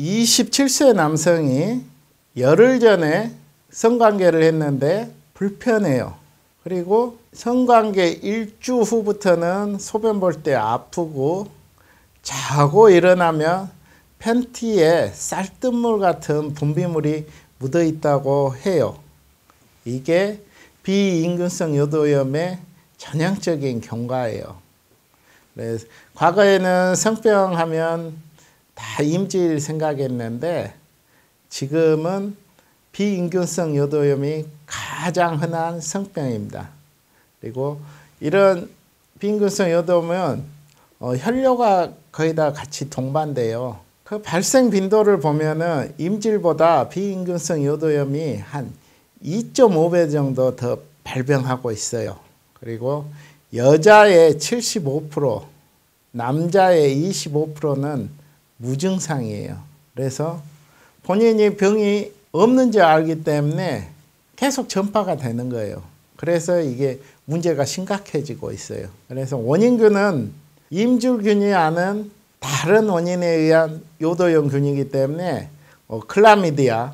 27세 남성이 열흘 전에 성관계를 했는데 불편해요. 그리고 성관계 일주 후부터는 소변 볼 때 아프고 자고 일어나면 팬티에 쌀뜨물 같은 분비물이 묻어 있다고 해요. 이게 비임금성 요도염의 전형적인 경과예요. 그래서 과거에는 성병 하면 다 임질 생각했는데 지금은 비임금성 요도염이 가장 흔한 성병입니다. 그리고 이런 비임금성 요도염은 혈뇨가 거의 다 같이 동반돼요. 그 발생 빈도를 보면은 임질보다 비임금성 요도염이 한 2.5배 정도 더 발병하고 있어요. 그리고 여자의 75%, 남자의 25%는 무증상이에요. 그래서 본인이 병이 없는지 알기 때문에 계속 전파가 되는 거예요. 그래서 이게 문제가 심각해지고 있어요. 그래서 원인균은 임줄균이 아닌 다른 원인에 의한 요도염균이기 때문에 클라미디아,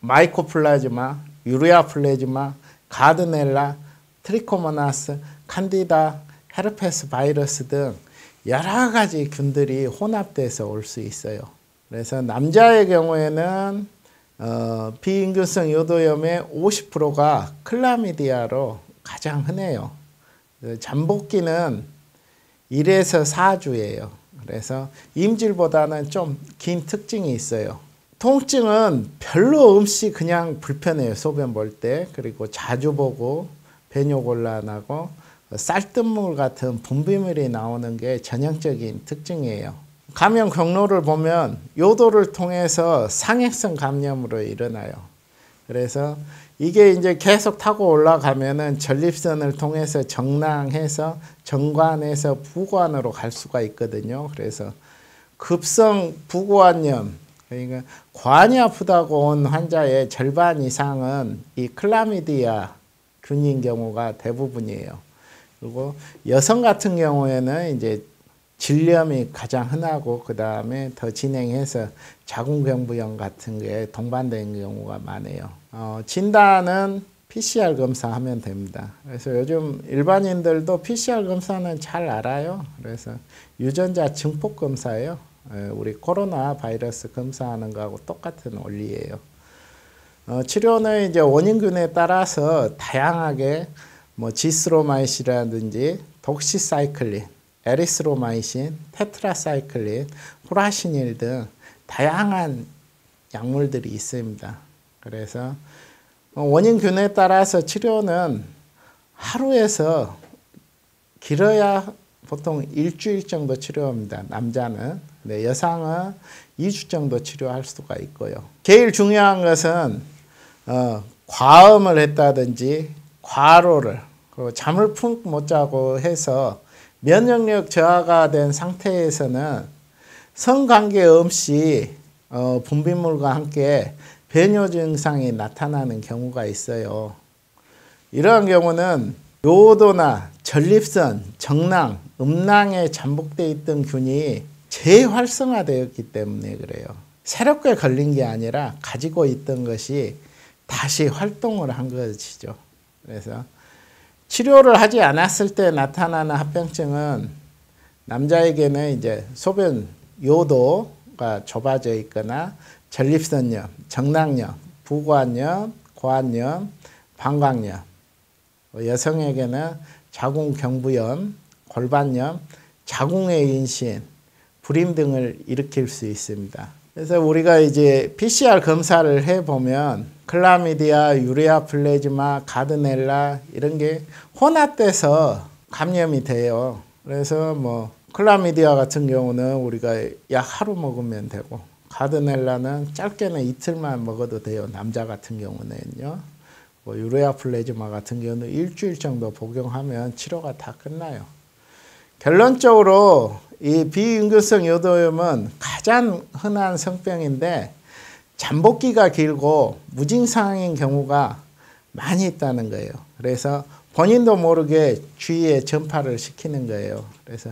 마이코플라즈마, 유레아 플라즈마, 가드넬라, 트리코모나스, 칸디다, 헤르페스 바이러스 등 여러 가지 균들이 혼합돼서 올 수 있어요. 그래서 남자의 경우에는 비임금성 요도염의 50%가 클라미디아로 가장 흔해요. 잠복기는 1에서 4주예요. 그래서 임질보다는 좀 긴 특징이 있어요. 통증은 별로 없이 그냥 불편해요. 소변 볼 때. 그리고 자주 보고 배뇨곤란하고 쌀뜨물 같은 분비물이 나오는 게 전형적인 특징이에요. 감염 경로를 보면 요도를 통해서 상액성 감염으로 일어나요. 그래서 이게 이제 계속 타고 올라가면은 전립선을 통해서 정낭해서 정관에서 부관으로 갈 수가 있거든요. 그래서 급성 부관염, 그러니까 관이 아프다고 온 환자의 절반 이상은 이 클라미디아 균인 경우가 대부분이에요. 그리고 여성 같은 경우에는 이제 질염이 가장 흔하고 그 다음에 더 진행해서 자궁경부염 같은 게 동반된 경우가 많아요. 진단은 PCR 검사하면 됩니다. 그래서 요즘 일반인들도 PCR 검사는 잘 알아요. 그래서 유전자 증폭 검사예요. 우리 코로나 바이러스 검사하는 거하고 똑같은 원리예요. 치료는 이제 원인균에 따라서 다양하게 뭐 지스로마이신이라든지 독시사이클린, 에리스로마이신, 테트라사이클린, 후라시닐 등 다양한 약물들이 있습니다. 그래서 원인균에 따라서 치료는 하루에서 길어야 보통 일주일 정도 치료합니다. 남자는. 네, 여성은 2주 정도 치료할 수가 있고요. 제일 중요한 것은 과음을 했다든지 과로를 그리고 잠을 푹 못 자고 해서 면역력 저하가 된 상태에서는 성관계 없이 분비물과 함께 배뇨 증상이 나타나는 경우가 있어요. 이러한 경우는 요도나 전립선, 정낭, 음낭에 잠복되어 있던 균이 재활성화되었기 때문에 그래요. 새롭게 걸린 게 아니라 가지고 있던 것이 다시 활동을 한 것이죠. 그래서 치료를 하지 않았을 때 나타나는 합병증은 남자에게는 이제 소변 요도가 좁아져 있거나 전립선염, 정낭염, 부관염, 고환염, 방광염, 여성에게는 자궁경부염, 골반염, 자궁의 임신, 불임 등을 일으킬 수 있습니다. 그래서 우리가 이제 PCR 검사를 해보면 클라미디아, 유레아 플라즈마, 가드넬라 이런 게 혼합돼서 감염이 돼요. 그래서 뭐 클라미디아 같은 경우는 우리가 약 하루 먹으면 되고 가드넬라는 짧게는 이틀만 먹어도 돼요. 남자 같은 경우는요. 뭐 유레아 플라즈마 같은 경우는 일주일 정도 복용하면 치료가 다 끝나요. 결론적으로 이 비임금성 요도염은 가장 흔한 성병인데 잠복기가 길고 무증상인 경우가 많이 있다는 거예요. 그래서 본인도 모르게 주위에 전파를 시키는 거예요. 그래서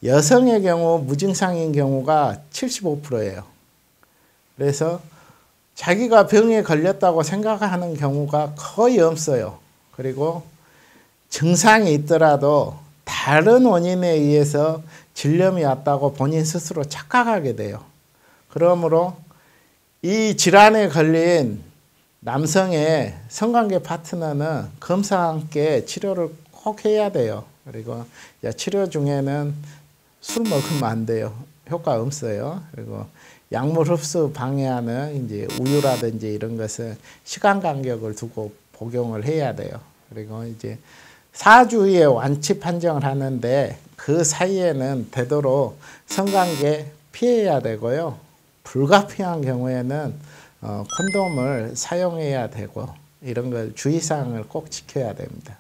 여성의 경우 무증상인 경우가 75%예요. 그래서 자기가 병에 걸렸다고 생각하는 경우가 거의 없어요. 그리고 증상이 있더라도 다른 원인에 의해서 질염이 왔다고 본인 스스로 착각하게 돼요. 그러므로 이 질환에 걸린 남성의 성관계 파트너는 검사와 함께 치료를 꼭 해야 돼요. 그리고 치료 중에는 술 먹으면 안 돼요. 효과 없어요. 그리고 약물 흡수 방해하는 이제 우유라든지 이런 것은 시간 간격을 두고 복용을 해야 돼요. 그리고 이제 4주 후에 완치 판정을 하는데 그 사이에는 되도록 성관계 피해야 되고요. 불가피한 경우에는 콘돔을 사용해야 되고 이런 걸 주의사항을 꼭 지켜야 됩니다.